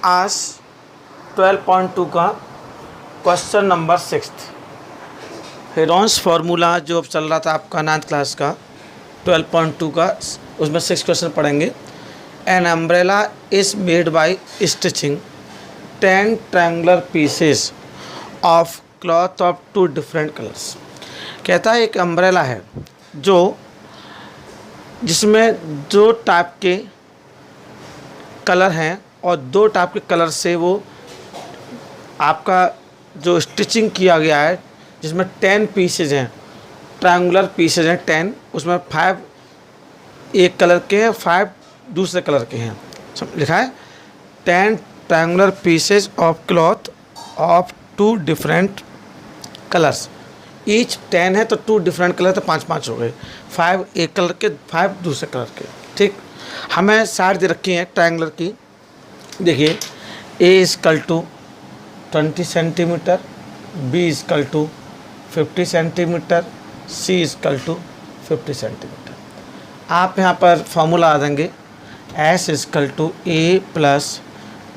आज 12.2 का question number 6 Heron's formula जो अब चल रहा था आपका 9th क्लास का 12.2 का, उसमें 6 क्वेश्चन पढ़ेंगे। An umbrella is made by stitching 10 triangular pieces of cloth of 2 different colours. कहता है एक अम्ब्रेला है जिसमें 2 टाइप के कलर हैं और 2 टाइप के कलर से वो आपका जो स्टिचिंग किया गया है, जिसमें 10 पीसेज हैं, ट्रायंगुलर पीसेज हैं 10, उसमें 5 एक कलर के हैं, 5 दूसरे कलर के हैं। लिखा है 10 triangular pieces of cloth of 2 different colours. Each 10 है तो 2 डिफरेंट कलर तो 5-5 हो गए, 5 एक कलर के, 5 दूसरे कलर के। ठीक, हमें साइड दे रखी है ट्रायंगुलर की। देखिए A equal to 20 centimetre, B equal to 50 centimetre, C equal to 50 centimetre. आप यहाँ पर फॉर्मूला आ देंगे S equal to A plus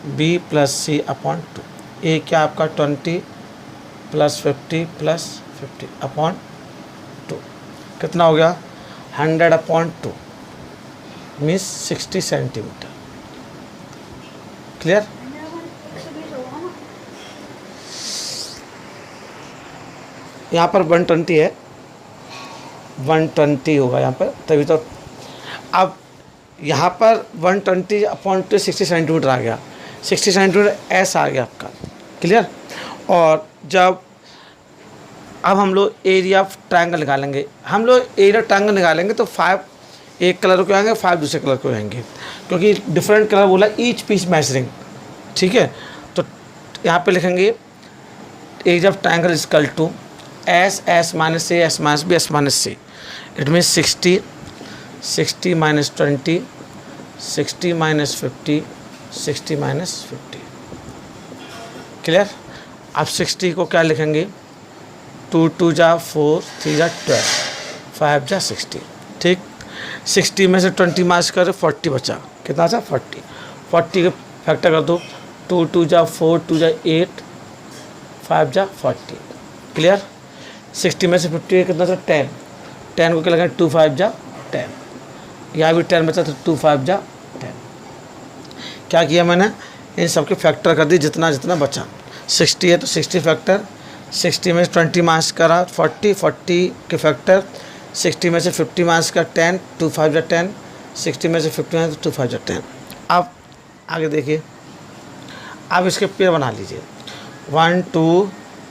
B plus C upon 2। A क्या आपका 20 प्लस 50 प्लस 50 अपॉन 2 कितना हो गया 100 अपॉन 2 मीन्स 60 सेंटीमीटर। क्लियर? यहाँ पर 120 है, 120 होगा यहाँ पर, तभी तो। अब यहाँ पर 120 अपॉन 2 60 सेंटीमीटर आ गया, 60 सेंटीमीटर एस आ गया आपका। क्लियर? और जब अब हम लोग एरिया ऑफ ट्रायंगल निकालेंगे, हम लोग एरिया ट्रायंगल निकालेंगे तो 5 एक कलर के आएंगे, 5 दूसरे कलर के आएंगे, क्योंकि डिफरेंट कलर बोला ईच पीस मैचरिंग। ठीक है, तो यहाँ पे लिखेंगे area of triangle is equal to S S minus A S minus B S minus C. It means 60 minus 20, 60 minus 50, 60 minus 50। Clear? अब 60 को क्या लिखेंगे 2 2 जा 4, 3 जा 12, 5 जा 60। ठीक, 60 में से 20 माइनस कर 40 बचा, कितना था 40। 40 के फैक्टर कर दो, 2 2 जा 4, 2 जा 8, 5 जा 40। क्लियर? 60 में से 50 कितना था 10, 10 को क्या लगाएं 2 5 जा 10, यहाँ भी 10 बचा तो 2 5 जा 10। क्या किया मैंने, इन सब के फैक्टर कर दी जितना जितना बचा। 60 है तो 60 फैक्टर, 60 में से 20 माइनस करा 40, 40 के फैक्टर, 60 में से 50 माइनस का 10, 2 5 जा 10, 60 में से 50 माइनस 2 5 जा 10। अब आगे देखिए, अब इसके पेयर बना लीजिए 1 2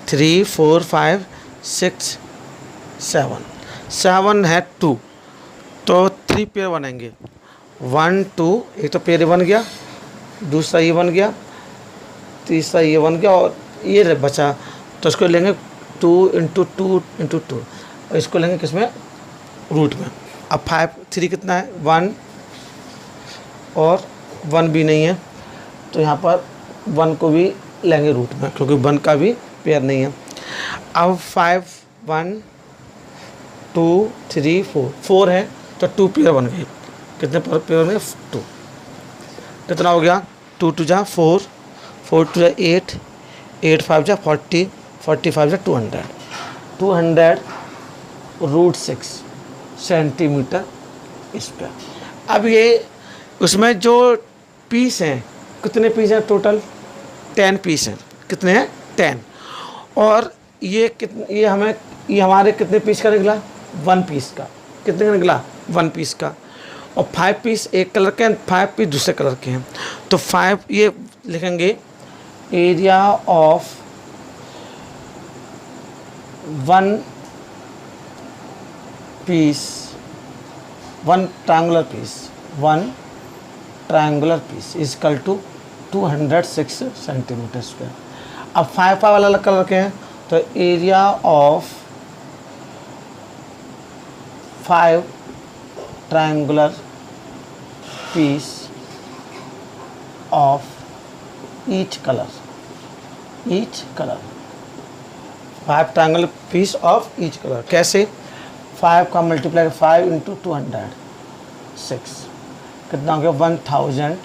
3 4 5 6 7 है 2, तो 3 पेयर बनेंगे। 1 2, एक तो पेयर बन गया, दूसरा ये बन गया, तीसरा ये बन गया और ये बचा, तो इसको लेंगे 2 इंटू 2 इंटू 2, और इसको लेंगे किसमें रूट में। अब 5 3 कितना है 1 और 1 भी नहीं है, तो यहाँ पर 1 को भी लेंगे रूट में, क्योंकि 1 का भी पेयर नहीं है। अब 5 1 2 3 4 है तो 2 पेयर बन गए। कितने पेयर बन गए 2। कितना हो गया 2 2 जा 4, 4 2 जा 8, 8 5 जा 40, 45 जा 200, 200 रूट 6 सेंटीमीटर स्क्वायर। अब ये उसमें जो पीस हैं, कितने पीस हैं टोटल 10 पीस हैं। कितने हैं 10, और ये हमारे कितने पीस का निकला 1 पीस का। कितने का निकला 1 पीस का, और 5 पीस एक कलर के हैं, 5 पीस दूसरे कलर के हैं, तो 5 ये लिखेंगे area of 1 piece, 1 triangular piece, 1 triangular piece is equal to 206 centimetre square. अब 5 अलग अलग कलर के हैं, तो area of 5 triangular piece of each colour 5 triangular piece of each colour. कैसे 5 का मल्टीप्लाई 5 इंटू 206 कितना हो गया 1000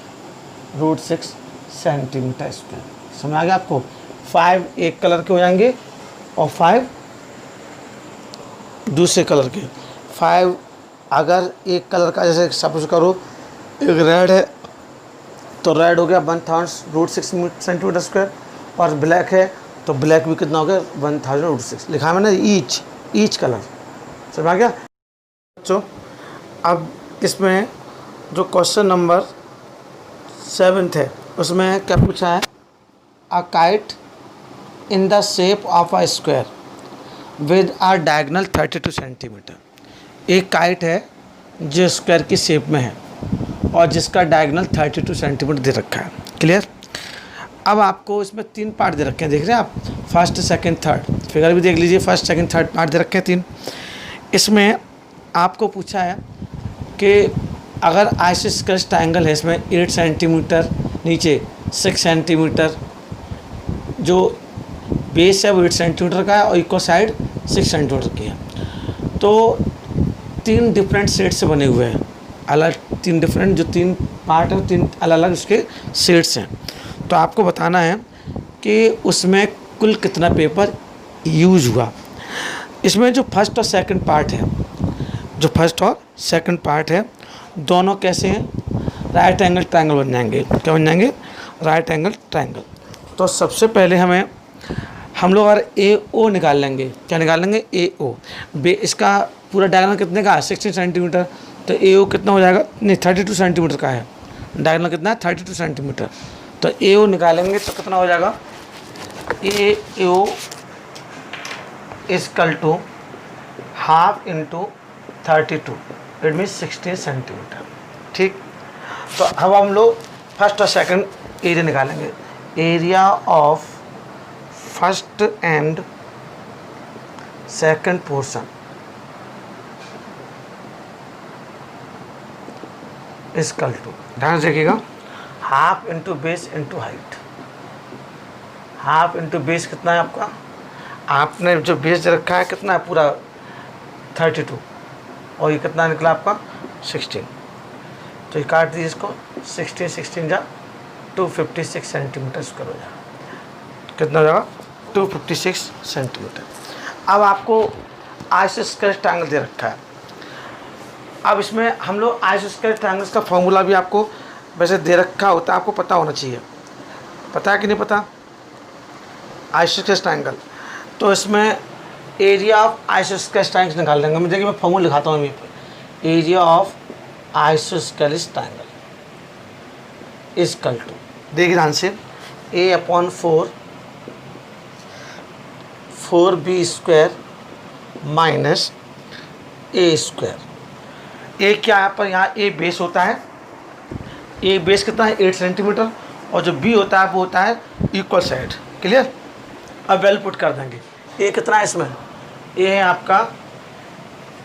रूट 6 सेंटीमीटर स्क्वायर। समझ आ गया आपको? 5 एक कलर के हो जाएंगे और 5 दूसरे कलर के। 5 अगर एक कलर का, जैसे सपोज करो एक रेड है तो रेड हो गया 1000√6 सेंटीमीटर स्क्वायर, और ब्लैक है तो ब्लैक भी कितना हो गया 1000√6। लिखा है मैंने ईच कलर। समझ आ गया बच्चों? अब इसमें जो क्वेश्चन नंबर 7 है उसमें क्या पूछा है? A kite in the shape of a square with a diagonal 32 centimetre. एक काइट है जो स्क्वायर की शेप में है और जिसका डायगोनल 32 सेंटीमीटर दे रखा है। क्लियर? अब आपको इसमें 3 पार्ट दे रखे हैं, देख रहे हैं आप? First, second, third. फिगर भी देख लीजिए, फर्स्ट, सेकंड, थर्ड पार्ट दे रखे हैं 3। इसमें आपको पूछा है कि अगर आइसोस्केलेटल ट्रायंगल है, इसमें 8 सेंटीमीटर, नीचे 6 सेंटीमीटर, जो बेस है वो 8 सेंटीमीटर का है और इक्वल साइड 6 सेंटीमीटर की है। तो 3 डिफरेंट सेट से बने हुए हैं, अलग 3 डिफरेंट, जो 3 पार्ट है 3 अलग अलग उसके सेट्स हैं। तो आपको बताना है कि उसमें कुल कितना पेपर यूज हुआ। इसमें जो फर्स्ट और सेकंड पार्ट है, जो फर्स्ट और सेकंड पार्ट है, दोनों कैसे हैं? राइट एंगल ट्रायंगल बन जाएंगे। क्या बन जाएंगे? Right angle triangle. तो सबसे पहले हम लोग अगर ए ओ निकाल लेंगे। क्या निकाल लेंगे? ए ओ। इसका पूरा डायगोनल कितने का है? 16 सेंटीमीटर। तो ए ओ कितना हो जाएगा? नहीं, 32 सेंटीमीटर का है। डायगोनल कितना है? 32 सेंटीमीटर। तो ए ओ निकालेंगे तो कितना हो जाएगा? A O equal to half into 32, it mean 16 centimetre. ठीक। तो अब हम लोग फर्स्ट और सेकंड एरिया निकालेंगे। Area of first and second portion equal to, ध्यान से देखिएगा, half into base into height. Half into base कितना है आपका? आपने जो बेस रखा है कितना है? पूरा 32, और ये कितना निकला आपका? 16। तो ये काट दीजिए इसको, 16 16 जा 256 सेंटीमीटर स्क्वायर हो जाएगा। कितना हो जाएगा? 256 सेंटीमीटर। अब आपको आइसोस्केलेटल ट्रायंगल दे रखा है। अब इसमें हम लोग आइसोस्केलेटल ट्रायंगल्स का फॉर्मूला भी आपको वैसे दे रखा होता है, आपको पता होना चाहिए। पता है कि नहीं पता? आइसोस्केलेटल ट्रायंगल, तो इसमें एरिया ऑफ आइसोस्केलेटल ट्रायंगल निकाल लेंगे। मैं देखिए, मैं फॉर्मूला लिखाता हूँ। एरिया ऑफ आइसोस्केलेटल ट्रायंगल इज इक्वल टू, देखिए ध्यान से, A/4 4B square minus A square. A क्या है पर यहाँ? ए बेस होता है। ए बेस कितना है? 8 सेंटीमीटर, और जो बी होता है वो होता है इक्वल साइड। क्लियर? अब वैल्यू पुट कर देंगे। ए कितना है इसमें? ए है आपका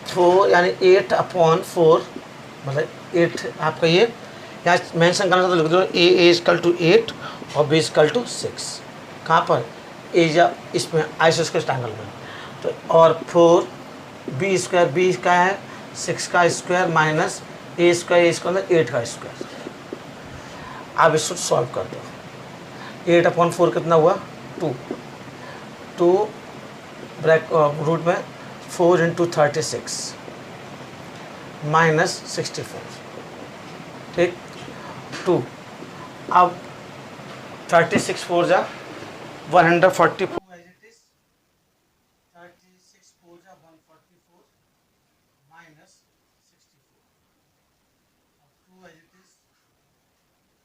4, यानी 8/4, मतलब 8 आपका। ये यहाँ मेंशन करना तो लिख दो, ए इजकल टू 8 और बी इजकल टू 6। कहाँ पर? एरिया इसमें आइसोस्केलेटल ट्रायंगल में। तो और 4B स्क्वायर, बी का है 6 का स्क्वायर माइनस ए स्क्वायर, इसका मतलब 8 का स्क्वायर। आप इसको सॉल्व कर दो। 8/4 कितना हुआ? 2 ब्रैक रूट में 4 इंटू 36 माइनस 64। ठीक। 2, अब 36 4 जा 144, 36 4 जा 144 माइनस 64। अब 2 एज इट इज,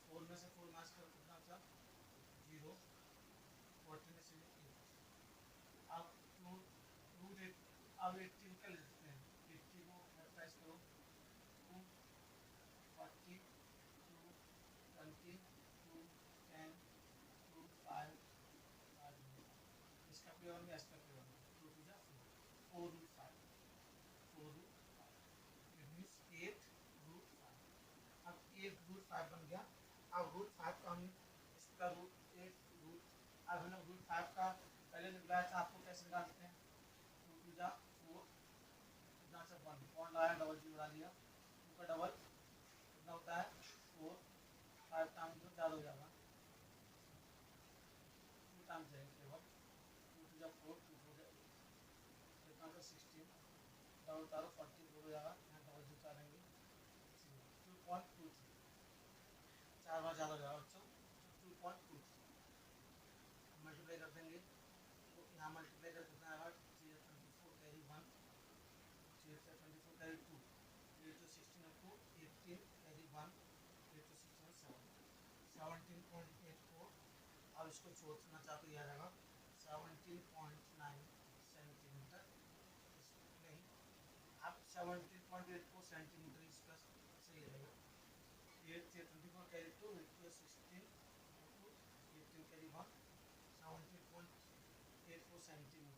4 में से 4 माइनस करो कितना बचा? 0, 14 में से 8। अब रूट 8, अब 80 को क्या ले सकते हैं? 80 को फैक्टराइज करो, 2 40 2 20 2 10 2 5 5। इसका प्योर में, इसका प्योर में 2 2 जा 4√5, 4√5, इट मीन्स 8√5। अब 8√5 बन गया। अब √5 का हम इसका √8 अब हमने √5 का पहले निकाला था, आपको कैसे निकालते हैं? 2 2 जा 4, कितना से 1 पॉइंट लाया, डबल जीरो बना दिया। 2 का डबल कितना होता है? 4, 5 टाइम तो 4 हो जाएगा, डबल उतारो 44 हो जाएगा, यहाँ डबल से उतारेंगे 2.23, 4 बार ज़्यादा हो जाएगा बच्चों, 2.23 मल्टीप्लाई कर देंगे तो यहाँ मल्टीप्लाई कर कितना आएगा, 24 carry 1, 24 carry 2, 16 up to 18 carry 1, 16 17.84। अब इसको छोड़ना चाहते तो यह रहेगा 17.9 सेंटीमीटर नहीं, अब 17.84 सेंटीमीटर इसका सही रहेगा। 24 कैरी 2, 16 18 कैरी 1, 17.84 सेंटीमीटर